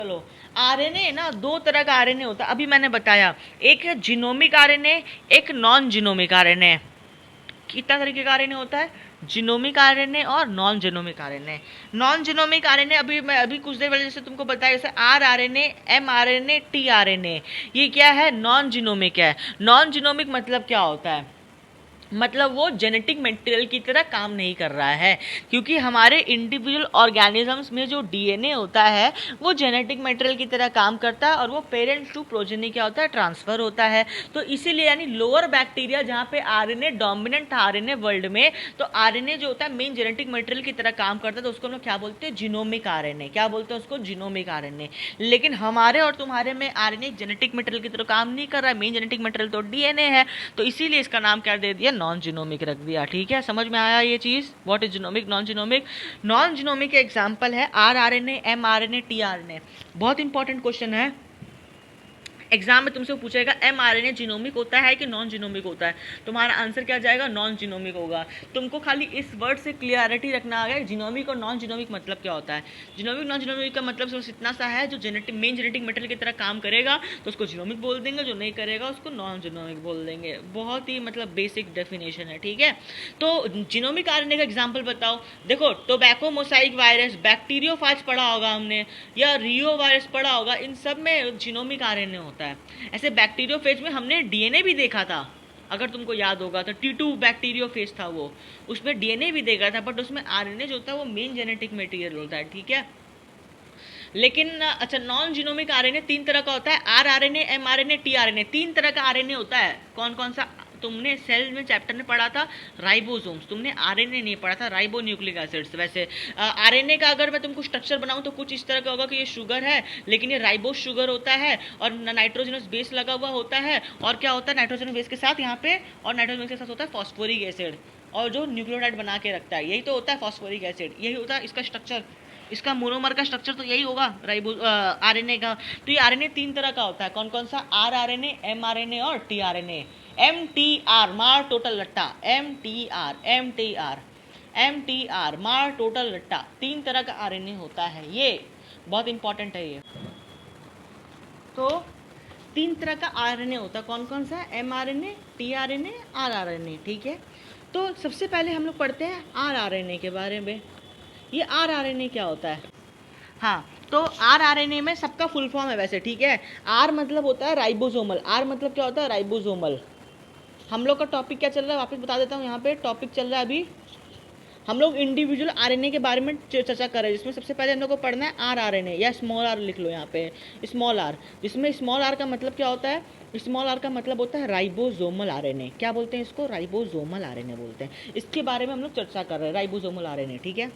चलो, आरएनए ना दो तरह का आरएनए होता है, अभी मैंने बताया। एक है जीनोमिक आरएनए, एक नॉन जीनोमिक आरएनए। कितना तरीके का आरएनए होता है? जीनोमिक आरएनए और non genomic RNA. Non genomic RNA अभी कुछ देर पहले जैसे तुमको बताया, जैसे R RNA, M RNA, T RNA, ये क्या है? नॉन जीनोमिक है। नॉन जीनोमिक मतलब क्या होता है? मतलब वो जेनेटिक मटेरियल की तरह काम नहीं कर रहा है, क्योंकि हमारे इंडिविजुअल ऑर्गेनिजम्स में जो डीएनए होता है वो जेनेटिक मटेरियल की तरह काम करता है, और वो पेरेंट्स टू प्रोजेनी क्या होता है? ट्रांसफर होता है। तो इसीलिए यानी लोअर बैक्टीरिया जहाँ पे आरएनए डोमिनेंट था आरएनए वर्ल्ड में, तो आरएनए जो होता है मेन जेनेटिक मटेरियल की तरह काम करता है, तो उसको हम लोग क्या बोलते हैं? Genomic RNA. क्या बोलते हैं उसको? Genomic RNA. लेकिन हमारे और तुम्हारे में आरएनए जेनेटिक मटेरियल की तरह काम नहीं कर रहा है, मेन जेनेटिक मटेरियल तो डीएनए है, तो इसीलिए इसका नाम क्या दे दिया? नॉन जीनोमिक रख दिया। ठीक है, समझ में आया ये चीज? What is genomic, non genomic? Non genomic के एग्जांपल है R R N A, M R N A, T R N A. बहुत इंपॉर्टेंट क्वेश्चन है, एग्जाम में तुमसे पूछेगा M R N A genomic होता है कि नॉन जीनोमिक होता है? तुम्हारा आंसर क्या जाएगा? नॉन जीनोमिक होगा। तुमको खाली इस वर्ड से क्लियरिटी रखना आ गया, जीनोमिक और नॉन जीनोमिक मतलब क्या होता है। जीनोमिक नॉन जीनोमिक का मतलब सिर्फ इतना सा है, जो जेनेटिक मेन जेनेटिक मटेरियल की तरह काम करेगा तो उसको जीनोमिक बोल देंगे, जो नहीं करेगा उसको नॉन जीनोमिक बोल देंगे। बहुत ही मतलब बेसिक डेफिनेशन है। ठीक है, तो जीनोमिक आरएनए का एग्जाम्पल बताओ। देखो, टोबैको मोसाइक वायरस, बैक्टीरियोफाज पढ़ा होगा हमने, या रियो वायरस पढ़ा होगा, इन सब में जीनोमिक आरएनए होता है। ऐसे बैक्टीरियोफेज में हमने डीएनए भी देखा था, अगर तुमको याद होगा तो T2 बैक्टीरियोफेज था वो, उसमें डीएनए भी देखा था, बट उसमें आरएनए जो होता है वो मेन जेनेटिक मटेरियल होता है। ठीक है, लेकिन अच्छा, नॉन जीनोमिक आरएनए तीन तरह का होता है, R RNA, M RNA, T RNA, तीन तरह का आरएनए होता है। कौन कौन सा? तुमने सेल में चैप्टर में पढ़ा था राइबोसोम्स, तुमने आरएनए नहीं पढ़ा था, राइबो न्यूक्लिक एसिड्स। वैसे आरएनए का अगर मैं तुमको स्ट्रक्चर बनाऊं तो कुछ इस तरह का होगा कि ये शुगर है, लेकिन ये राइबोस शुगर होता है, और नाइट्रोजनस बेस लगा हुआ होता है, और क्या होता है नाइट्रोजन बेस के साथ यहाँ पे, और नाइट्रोजन के साथ होता है फॉस्फोरिक एसिड, और जो न्यूक्लियोटाइड बना के रखता है, यही तो होता है फॉस्फोरिक एसिड, यही होता है इसका स्ट्रक्चर। इसका मोनोमर का स्ट्रक्चर तो यही होगा राइबो आरएनए का। तो ये आरएनए तीन तरह का होता है। कौन कौन सा? आर आरएनए, एम आरएनए और T RNA. M T R मार टोटल लट्टा, M T R, M T R, M T R मार टोटल लट्टा, तीन तरह का आरएनए होता है। ये बहुत इंपॉर्टेंट है ये। तो तीन तरह का आरएनए होता है। कौन कौन सा? M RNA, T RNA, R RNA. ठीक है, तो सबसे पहले हम लोग पढ़ते हैं आर आरएनए के बारे में। ये आर आरएनए क्या होता है? हाँ, तो आर आरएनए में सबका फुल फॉर्म है वैसे। ठीक है, आर मतलब होता है राइबोसोमल। आर मतलब क्या होता है? राइबोसोमल। हम लोग का टॉपिक क्या चल रहा है वापस बता देता हूँ, यहाँ पे टॉपिक चल रहा है अभी, हम लोग इंडिविजुअल आरएनए के बारे में चर्चा कर रहे हैं, जिसमें सबसे पहले हम लोग को पढ़ना है आर आरएनए, या स्मॉल आर लिख लो यहाँ पे, स्मॉल आर। जिसमें स्मॉल आर का मतलब क्या होता है? स्मॉल आर का मतलब होता है राइबोसोमल आरएनए। क्या बोलते हैं इसको? राइबोसोमल आरएनए बोलते हैं। इसके बारे में हम लोग चर्चा कर रहे हैं, राइबोसोमल आरएनए। ठीक है,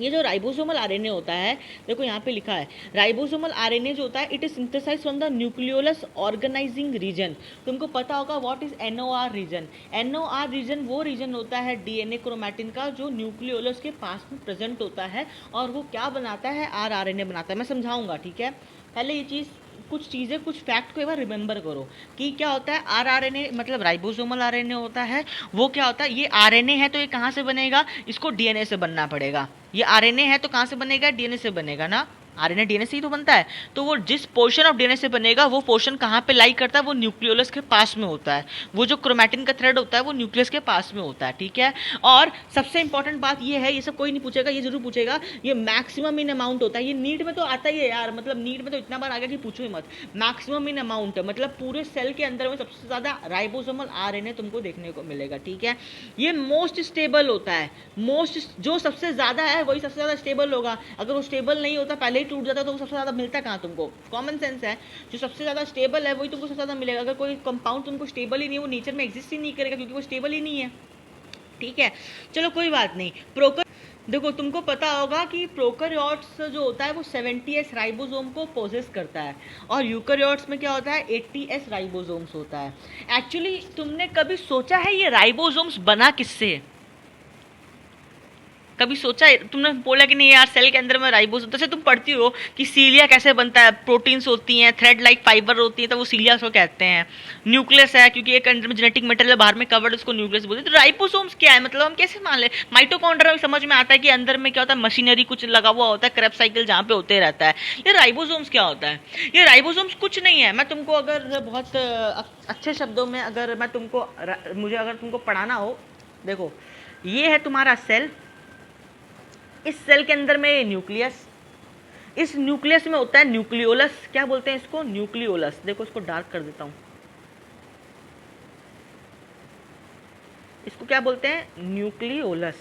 ये जो राइबोसोमल आरएनए होता है, देखो यहाँ पे लिखा है राइबोसोमल आरएनए जो होता है, it is synthesize from the nucleolus organizing region. तुमको पता होगा what is NOR region. NOR region वो रीजन होता है डीएनए क्रोमैटिन का, जो न्यूक्लियोलस के पास में प्रेजेंट होता है, और वो क्या बनाता है? आर आरएनए बनाता है। मैं समझाऊंगा। ठीक है, पहले ये चीज़, कुछ चीज़ें, कुछ फैक्ट को एक बार रिमेंबर करो कि क्या होता है आर आरएनए, मतलब राइबोसोमल आरएनए होता है। वो क्या होता है? ये आरएनए है तो ये कहाँ से बनेगा? इसको डीएनए से बनना पड़ेगा। ये आरएनए है तो कहाँ से बनेगा? डीएनए से बनेगा ना। आरएनए डीएनए से ही तो बनता है। तो वो जिस पोर्शन ऑफ डीएनए से बनेगा, वो पोर्शन कहाँ पे लाई करता है? वो न्यूक्लियोलस के पास में होता है। वो जो क्रोमैटिन का थ्रेड होता है वो न्यूक्लियस के पास में होता है। ठीक है, और सबसे इंपॉर्टेंट बात ये है, ये सब कोई नहीं पूछेगा, ये जरूर पूछेगा, ये मैक्सिमम इन अमाउंट होता है। ये नीट में तो आता ही है यार, मतलब नीट में तो इतना बार आ गया कि पूछो ही मत। मैक्सिमम इन अमाउंट मतलब पूरे सेल के अंदर में सबसे ज्यादा राइबोसोमल आरएनए तुमको देखने को मिलेगा। ठीक है, ये मोस्ट स्टेबल होता है। मोस्ट, जो सबसे ज्यादा है वही सबसे ज्यादा स्टेबल होगा। अगर वो स्टेबल नहीं होता, पहले ही टूट जाता, तो वो सबसे ज्यादा मिलता कहाँ तुमको? कॉमन सेंस है, जो सबसे ज्यादा स्टेबल है वही तुमको सबसे ज्यादा मिलेगा। अगर कोई कंपाउंड तुमको स्टेबल ही नहीं है, वो नेचर में एग्जिस्ट ही नहीं करेगा, क्योंकि वो स्टेबल ही नहीं है। ठीक है, चलो कोई बात नहीं। प्रोकर, देखो तुमको पता होगा कि प्रोकैरियोट्स जो होता है वो 70s राइबोसोम को पोजेस करता है, और यूकैरियोट्स में क्या होता है? 80s राइबोसोम्स होता है। एक्चुअली तुमने कभी सोचा है ये राइबोसोम्स बना किससे? कभी सोचा है तुमने? बोला कि नहीं यार सेल के अंदर में राइबोसोम, जैसे तुम पढ़ती हो कि सीलिया कैसे बनता है, प्रोटीन्स होती हैं, थ्रेड लाइक फाइबर होती है, तो वो सीलिया को कहते हैं। न्यूक्लियस है क्योंकि एक अंदर में जेनेटिक मटेरियल बाहर में कवर्ड, उसको न्यूक्लियस बोलते हैं। तो राइबोसोम्स क्या है, मतलब हम कैसे मान ले? माइटोकॉन्ड्रिया में समझ में आता है कि अंदर में क्या होता है, मशीनरी कुछ लगा हुआ होता है, क्रेब साइकिल जहाँ पे होते रहता है। ये राइबोसोम्स क्या होता है? ये राइबोसोम्स कुछ नहीं है। मैं तुमको अगर बहुत अच्छे शब्दों में अगर मैं तुमको मुझे अगर तुमको पढ़ाना हो, देखो ये है तुम्हारा सेल, इस सेल के अंदर में न्यूक्लियस, इस न्यूक्लियस में होता है न्यूक्लियोलस। क्या बोलते हैं इसको? न्यूक्लियोलस। देखो इसको डार्क कर देता हूं, इसको क्या बोलते हैं? न्यूक्लियोलस।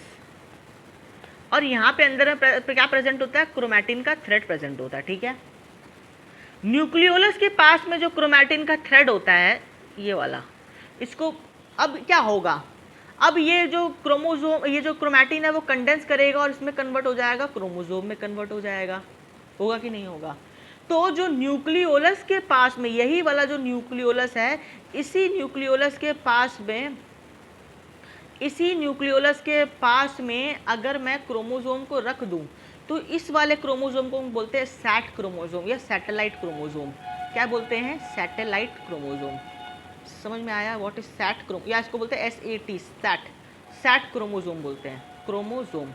और यहाँ पे अंदर में क्या प्रेजेंट होता है? क्रोमैटिन का थ्रेड प्रेजेंट होता है, ठीक है। न्यूक्लियोलस के पास में जो क्रोमैटिन का थ्रेड होता है, ये वाला, इसको अब क्या होगा? अब ये जो क्रोमोसोम, ये जो क्रोमैटिन है वो कंडेंस करेगा और इसमें कन्वर्ट हो जाएगा, क्रोमोसोम में कन्वर्ट हो जाएगा। होगा कि नहीं होगा? तो जो न्यूक्लियोलस के पास में, यही वाला जो न्यूक्लियोलस है, इसी न्यूक्लियोलस के पास में, इसी न्यूक्लियोलस के पास में अगर मैं क्रोमोसोम को रख दूं, तो इस वाले क्रोमोसोम को हम बोलते हैं सैट क्रोमोसोम या सैटेलाइट क्रोमोसोम। क्या बोलते हैं? Satellite chromosome. समझ में आया? व्हाट इज सैट क्रोम, या इसको बोलते हैं SAT, सैट, सैट क्रोमोसोम बोलते हैं। क्रोमोसोम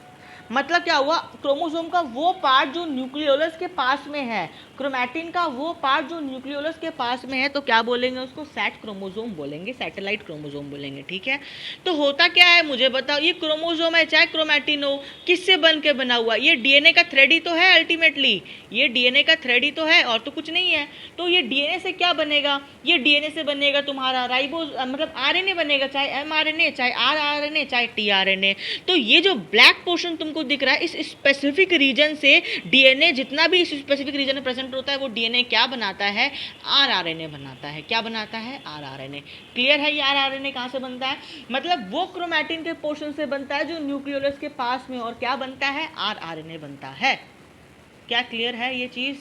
मतलब क्या हुआ? क्रोमोसोम का वो पार्ट जो न्यूक्लियोलस के पास में है, क्रोमैटिन का वो पार्ट जो न्यूक्लियोलस के पास में है, तो क्या बोलेंगे उसको? सैट क्रोमोसोम बोलेंगे, सैटेलाइट क्रोमोसोम बोलेंगे, ठीक है। तो होता क्या है मुझे बताओ? ये क्रोमोसोम है चाहे क्रोमैटिन हो, किससे बन के बना हुआ? ये DNA का थ्रेड ही तो है अल्टीमेटली, ये DNA का थ्रेड ही तो है और तो कुछ नहीं है। तो ये DNA से क्या बनेगा? ये DNA से बनेगा तुम्हारा राइबोस, मतलब RNA बनेगा, चाहे mRNA, चाहे rRNA, चाहे tRNA। तो ये जो ब्लैक पोर्शन तुमको दिख रहा है, इस स्पेसिफिक रीजन से DNA, जितना भी इस स्पेसिफिक रीजन में प्रेजेंट होता है, वो DNA क्या बनाता है? rRNA बनाता है। क्या बनाता है? rRNA। क्लियर है? ये rRNA कहाँ से बनता है? मतलब वो क्रोमैटिन के पोर्शन से बनता है जो न्यूक्लियोलस के पास में, और क्या बनता है? rRNA बनता है। क्या क्लियर है ये चीज?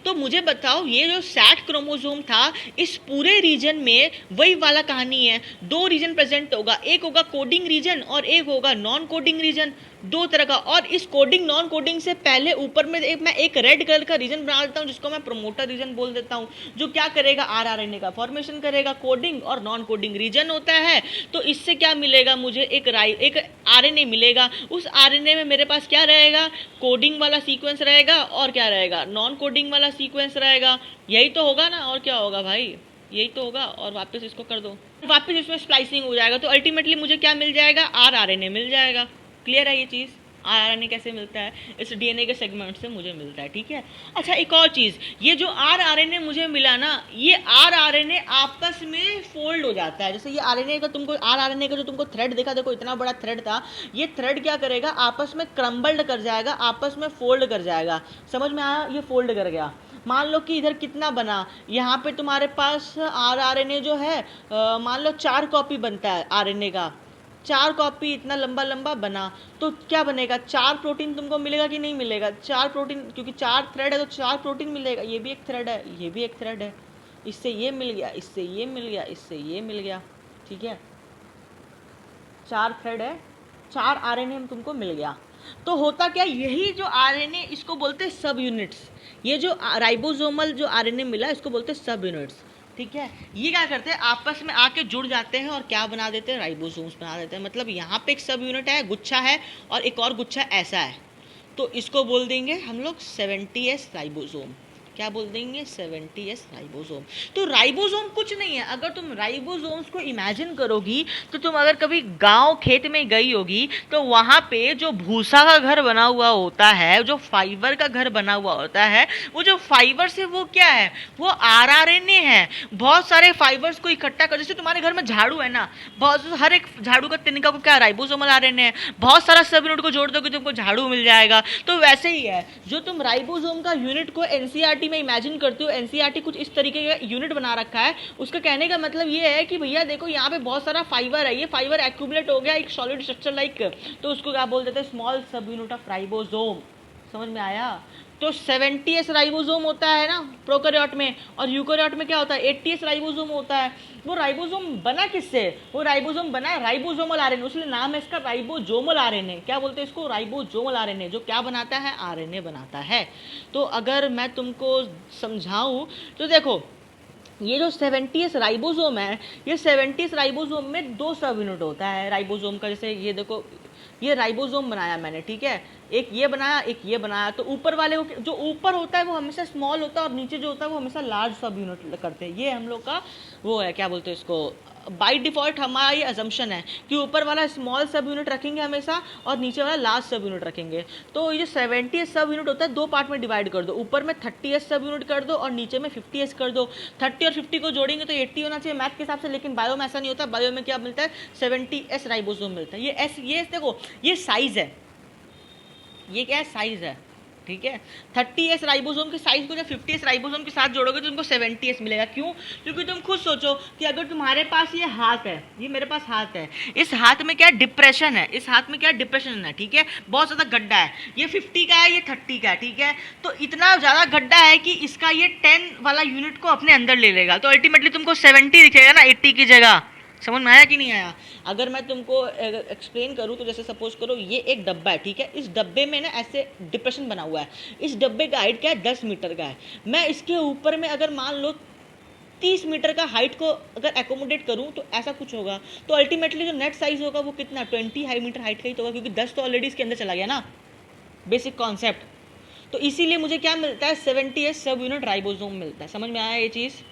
तो मुझे बताओ, ये जो सैट क्रोमोसोम था, इस पूरे रीजन में वही वाला कहानी है। दो रीजन प्रेजेंट होगा, एक होगा कोडिंग रीजन और एक होगा नॉन कोडिंग रीजन, दो तरह का। और इस कोडिंग नॉन कोडिंग से पहले ऊपर में मैं एक रेड कलर का रीजन बना देता हूँ, जिसको मैं प्रोमोटर रीजन बोल देता हूँ, जो क्या करेगा? rRNA का फॉर्मेशन करेगा। कोडिंग और नॉन कोडिंग रीजन होता है। तो इससे क्या मिलेगा मुझे? एक RNA मिलेगा। उस RNA में मेरे पास क्या रहेगा? कोडिंग वाला सीक्वेंस रहेगा, और क्या रहेगा? नॉन कोडिंग वाला सीक्वेंस रहेगा। यही तो होगा ना, और क्या होगा भाई? यही तो होगा। और वापस इसको कर दो, वापस इसमें स्प्लाइसिंग हो जाएगा, तो अल्टीमेटली मुझे क्या मिल जाएगा? rRNA मिल जाएगा। क्लियर है ये चीज़? rRNA कैसे मिलता है? इस DNA के सेगमेंट से मुझे मिलता है, ठीक है। अच्छा, एक और चीज़, ये जो rRNA मुझे मिला ना, ये rRNA आपस में फोल्ड हो जाता है। जैसे ये RNA का तुमको, rRNA का जो तुमको थ्रेड देखा, देखो इतना बड़ा थ्रेड था, ये थ्रेड क्या करेगा? आपस में क्रम्बल्ड कर जाएगा, आपस में फोल्ड कर जाएगा। समझ में आया? ये फोल्ड कर गया। मान लो कि इधर कितना बना, यहाँ पे तुम्हारे पास rRNA जो है, मान लो 4 कॉपी बनता है RNA का, 4 कॉपी इतना लंबा लंबा बना, तो क्या बनेगा? 4 प्रोटीन तुमको मिलेगा कि नहीं मिलेगा? 4 प्रोटीन, क्योंकि 4 थ्रेड है तो 4 प्रोटीन मिलेगा। ये भी एक थ्रेड है, ये भी एक थ्रेड है, इससे ये मिल गया, इससे ये मिल गया, इससे ये मिल गया, ठीक है। 4 थ्रेड है, 4 RNA तुमको मिल गया। तो होता क्या? यही जो RNA, इसको बोलते हैं सब यूनिट्स। ये जो राइबोसोमल जो RNA मिला, इसको बोलते हैं सब यूनिट्स, ठीक है। ये क्या करते हैं? आपस में आके जुड़ जाते हैं और क्या बना देते हैं? राइबोसोम्स बना देते हैं। मतलब यहाँ पे एक सब यूनिट है, गुच्छा है, और एक और गुच्छा ऐसा है, तो इसको बोल देंगे हम लोग 70S राइबोसोम। क्या बोल देंगे? 70S ribosome. तो राइबोसोम कुछ नहीं है। अगर तुम राइबोसोम्स को इमेजिन करोगी, तो तुम अगर कभी गांव खेत में गई होगी, तो वहां पे जो भूसा का घर बना हुआ होता है, जो फाइबर का घर बना हुआ होता है, वो जो फाइबर से वो क्या है? वो rRNA है। बहुत सारे फाइबर्स को इकट्ठा कर, जैसे तुम्हारे घर में झाड़ू है ना, बहुत हर एक झाड़ू का तिनका को क्या? राइबोसोमल RNA है। बहुत सारा सब यूनिट को जोड़ दोगे तुमको झाड़ू मिल जाएगा। तो वैसे ही है, जो तुम राइबोसोम का यूनिट को NCERT में इमेजिन करते हो, NCERT कुछ इस तरीके का यूनिट बना रखा है। उसका कहने का मतलब ये है कि भैया देखो, यहाँ पे बहुत सारा फाइबर है, ये फाइबर एक्यूमुलेट हो गया एक सॉलिड स्ट्रक्चर लाइक, तो उसको क्या बोल देते हैं? स्मॉल सब यूनिट ऑफ राइबोसोम। समझ में आया? तो 70s राइबोसोम होता है ना प्रोकैरियोट में, और यूकैरियोट में क्या होता है 80s राइबोसोम होता है। वो राइबोसोम बना किससे, वो राइबोसोम बना है राइबोसोमल आरएनए, उसलिए नाम है इसका राइबोसोमल आरएनए। क्या बोलते हैं इसको, राइबोसोमल आरएनए, जो क्या बनाता है, आरएनए बनाता है। तो अगर मैं तुमको समझाऊं तो देखो, ये जो 70s राइबोसोम है, ये 70s राइबोसोम में 2 सब यूनिट होता है राइबोसोम का। जैसे ये देखो, ये राइबोसोम बनाया मैंने, ठीक है, एक ये बनाया एक ये बनाया। तो ऊपर वाले को, जो ऊपर होता है वो हमेशा स्मॉल होता है, और नीचे जो होता है वो हमेशा लार्ज सब यूनिट करते हैं। ये हम लोग का वो है, क्या बोलते हैं इसको, बाई डिफॉल्ट हमारा ये अजम्पशन है कि ऊपर वाला स्मॉल सब यूनिट रखेंगे हमेशा, और नीचे वाला लार्ज सब यूनिट रखेंगे। तो ये जो 70s सब यूनिट होता है 2 पार्ट में डिवाइड कर दो, ऊपर में 30s सब यूनिट कर दो और नीचे में 50s कर दो। 30 और 50 को जोड़ेंगे तो 80 होना चाहिए मैथ के हिसाब से, लेकिन बायो में ऐसा नहीं होता। बायो में क्या मिलता है, 70s राइबोसोम मिलता है। ये देखो, ये साइज है, ये क्या है, साइज है, ठीक है। 30s राइबोसोम के साइज को जब 50s राइबोसोम के साथ जोड़ोगे तो तुमको 70s मिलेगा। क्यों, क्योंकि तुम खुद सोचो कि अगर तुम्हारे पास ये हाथ है, ये मेरे पास हाथ है, इस हाथ में क्या डिप्रेशन है, इस हाथ में क्या डिप्रेशन है, ठीक है, बहुत ज़्यादा गड्ढा है, ये 50 का है, ये 30 का है, ठीक है। तो इतना ज़्यादा गड्ढा है कि इसका ये 10 वाला यूनिट को अपने अंदर ले लेगा, तो अल्टीमेटली तुमको 70 दिखेगा ना 80 की जगह। समझ में आया कि नहीं आया। अगर मैं तुमको एक्सप्लेन करूँ तो जैसे सपोज करो ये एक डब्बा है, ठीक है, इस डब्बे में ना ऐसे डिप्रेशन बना हुआ है, इस डब्बे का हाइट क्या है 10 मीटर का है। मैं इसके ऊपर में अगर मान लो 30 मीटर का हाइट को अगर एकोमोडेट करूं तो ऐसा कुछ होगा। तो अल्टीमेटली जो नेट साइज होगा वो कितना 20 मीटर हाइट का ही तो होगा, क्योंकि 10 तो ऑलरेडी इसके अंदर चला गया ना, बेसिक कॉन्सेप्ट। तो इसीलिए मुझे क्या मिलता है 70s सब यूनिट राइबोसोम मिलता है। समझ में आया ये चीज़,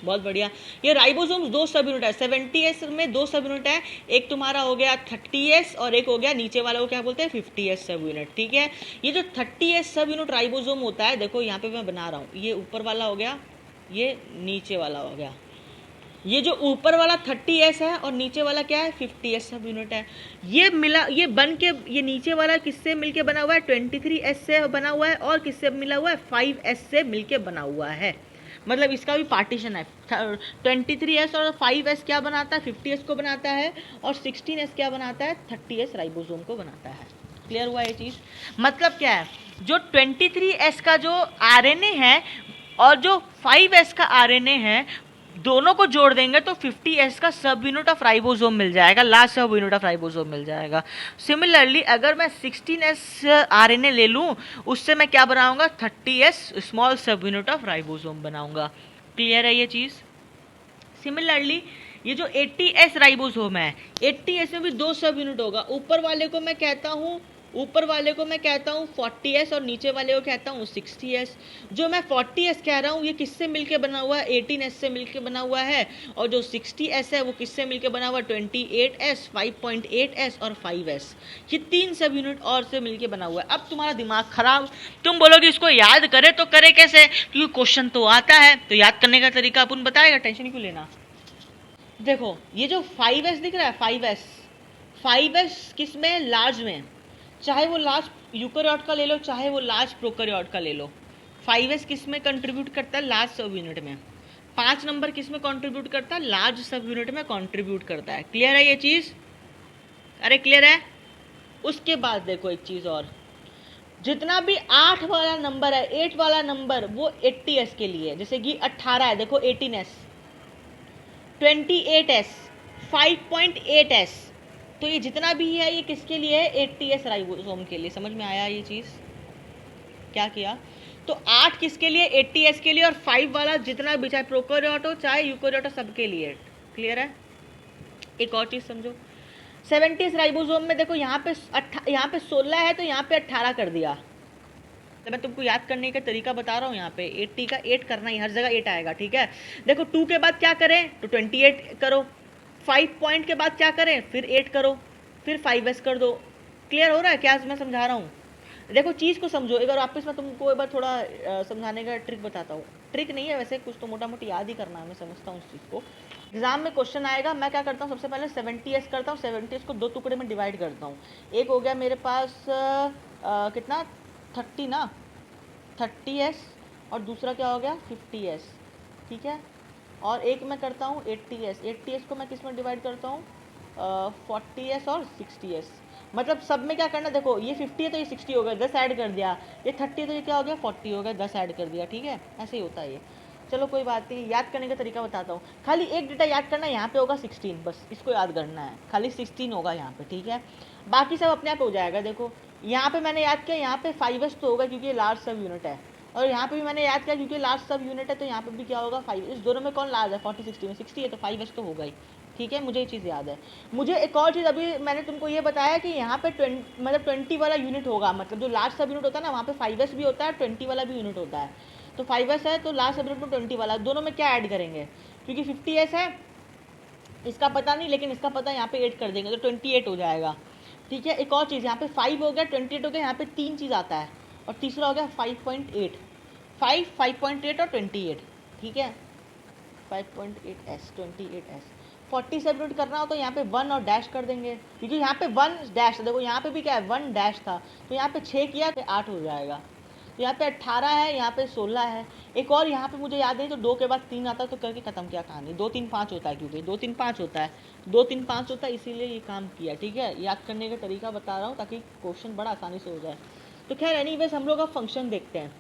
बहुत बढ़िया। ये राइबोसोम्स 2 सब यूनिट है, 70s में 2 सब यूनिट है, एक तुम्हारा हो गया 30s और एक हो गया नीचे वाला को क्या बोलते हैं 50s सब यूनिट, ठीक है। ये जो 30s सब यूनिट राइबोसोम होता है, देखो यहाँ पे मैं बना रहा हूँ, ये ऊपर वाला हो गया, ये नीचे वाला हो गया। ये जो ऊपर वाला 30s है और नीचे वाला क्या है 50s सब यूनिट है। ये मिला, ये बन के, ये नीचे वाला किससे मिलके बना हुआ है 23s से बना हुआ है, और किससे मिला हुआ है 5s से मिलके बना हुआ है। मतलब इसका भी पार्टीशन है। 23s और 5s क्या बनाता है 50s को बनाता है, और 16s क्या बनाता है 30s राइबोसोम को बनाता है। क्लियर हुआ ये चीज़। मतलब क्या है, जो 23s का जो आरएनए है और जो 5s का आरएनए है, दोनों को जोड़ देंगे तो 50s का सब यूनिट ऑफ राइबोसोम मिल जाएगा, लास्ट सब यूनिट ऑफ राइबोसोम मिल जाएगा। सिमिलरली अगर मैं 16s आरएनए ले लूँ, उससे मैं क्या बनाऊंगा 30s स्मॉल सब यूनिट ऑफ राइबोसोम बनाऊंगा। क्लियर है ये चीज़। सिमिलरली ये जो 80s राइबोसोम है, 80s में भी 2 सब यूनिट होगा। ऊपर वाले को मैं कहता हूँ 40s और नीचे वाले को कहता हूँ 60s। जो मैं 40s कह रहा हूँ ये किससे मिलके बना हुआ है 18s से मिलके बना हुआ है, और जो 60s है वो किससे मिलके बना हुआ है 28s, 5.8s और 5s। ये 3 सब यूनिट और से मिलके बना हुआ है। अब तुम्हारा दिमाग खराब, तुम बोलोगे इसको याद करे तो करे कैसे, क्योंकि क्वेश्चन तो आता है, तो याद करने का तरीका अपन बताएगा, टेंशन क्यों लेना। देखो ये जो 5s दिख रहा है 5s किस में, लार्ज में, चाहे वो लार्ज यूकैरियोट का ले लो चाहे वो लार्ज प्रोकैरियोट का ले लो। 5s किस में कंट्रीब्यूट करता है, लार्ज सब यूनिट में। 5 नंबर किस में कंट्रीब्यूट करता है, लार्ज सब यूनिट में कंट्रीब्यूट करता है। क्लियर है ये चीज़, अरे क्लियर है। उसके बाद देखो एक चीज़ और, जितना भी 8 वाला नंबर है, 8 वाला नंबर वो 80s के लिए है। जैसे कि 18 है, देखो 18s, 28s, 5.8s, तो ये जितना भी है ये किसके लिए है 80s राइबोसोम के लिए। समझ में आया ये चीज़, क्या किया। तो 8 किसके लिए 80s के लिए, और 5 वाला जितना भी चाहे प्रोकैरियोट हो चाहे यूकैरियोट हो सबके लिए। क्लियर है। एक और चीज़ समझो, 70s राइबोसोम में देखो यहाँ पे 16 है तो यहाँ पे 18 कर दिया। तो मैं तुमको याद करने का तरीका बता रहा हूँ, यहाँ पे 80 का 8 करना ही, हर जगह 8 आएगा, ठीक है। देखो 2 के बाद क्या करें तो 28 करो, 5 पॉइंट के बाद क्या करें फिर 8 करो, फिर 5s कर दो। क्लियर हो रहा है क्या मैं समझा रहा हूँ। देखो चीज़ को समझो एक बार वापस, मैं तुमको एक बार थोड़ा समझाने का ट्रिक बताता हूँ। ट्रिक नहीं है वैसे, कुछ तो मोटा मोटी याद ही करना है, मैं समझता हूँ उस चीज़ को। एग्जाम में क्वेश्चन आएगा, मैं क्या करता हूँ सबसे पहले 70s करता हूँ, 70s को 2 टुकड़े में डिवाइड करता हूँ। एक हो गया मेरे पास कितना 30 ना, 30s, और दूसरा क्या हो गया 50s, ठीक है। और एक मैं करता हूँ 80s को मैं किस में डिवाइड करता हूँ 40s और 60s। मतलब सब में क्या करना, देखो ये 50 है तो ये 60 हो गया, 10 ऐड कर दिया, ये 30 है तो ये क्या हो गया 40 हो गया, 10 ऐड कर दिया, ठीक है, ऐसे ही होता है ये। चलो कोई बात नहीं, याद करने का तरीका बताता हूँ। खाली एक डेटा याद करना, यहाँ पे होगा 16, बस इसको याद करना है, खाली 16 होगा यहाँ पे, ठीक है। बाकी सब अपने आप हो जाएगा। देखो यहाँ पे मैंने याद किया, यहाँ पे 5s तो होगा क्योंकि ये लार्ज सब यूनिट है, और यहाँ पे भी मैंने याद किया क्योंकि लार्ज सब यूनिट है, तो यहाँ पे भी क्या होगा 5। इस दोनों में कौन लार्ज है, 40 60 में 60 है तो 5s तो होगा ही, ठीक है। मुझे ये चीज़ याद है। मुझे एक और चीज़ अभी मैंने तुमको ये बताया कि यहाँ पे 20 वाला यूनिट होगा, मतलब जो लार्ज सब यूनिट होता है ना, वहाँ पे 5s भी होता है, 20 वाला भी यूनिट होता है। तो 5s है तो लार्ज सब यूनिट में 20 वाला, दोनों में क्या ऐड करेंगे, क्योंकि 50s है, इसका पता नहीं लेकिन इसका पता, यहाँ पे 8 कर देंगे तो 28 हो जाएगा, ठीक है। एक और चीज़, यहाँ पे 5 हो गया, 28 हो गया, यहाँ पे 3 चीज़ आता है, और तीसरा हो गया 5.8, 5.8 और 28, ठीक है। 5.8s 28s 40 से अपडेट करना हो तो यहाँ पे 1 और डैश कर देंगे, क्योंकि यहाँ पे 1 डैश, देखो यहाँ पे भी क्या है 1 डैश था, तो यहाँ पे 6 किया तो 8 हो जाएगा। तो यहाँ पे 18 है, यहाँ पे 16 है। एक और यहाँ पे मुझे याद नहीं, तो 2 के बाद 3 आता है तो करके ख़त्म किया कहानी। 2 3 5 होता है, क्योंकि 2 3 5 होता है, 2 3 5 होता है, इसीलिए ये काम किया, ठीक है। याद करने का तरीका बता रहा हूँ ताकि क्वेश्चन बड़ा आसानी से हो जाए। तो खैर एनीवेज हम लोग अब फंक्शन देखते हैं।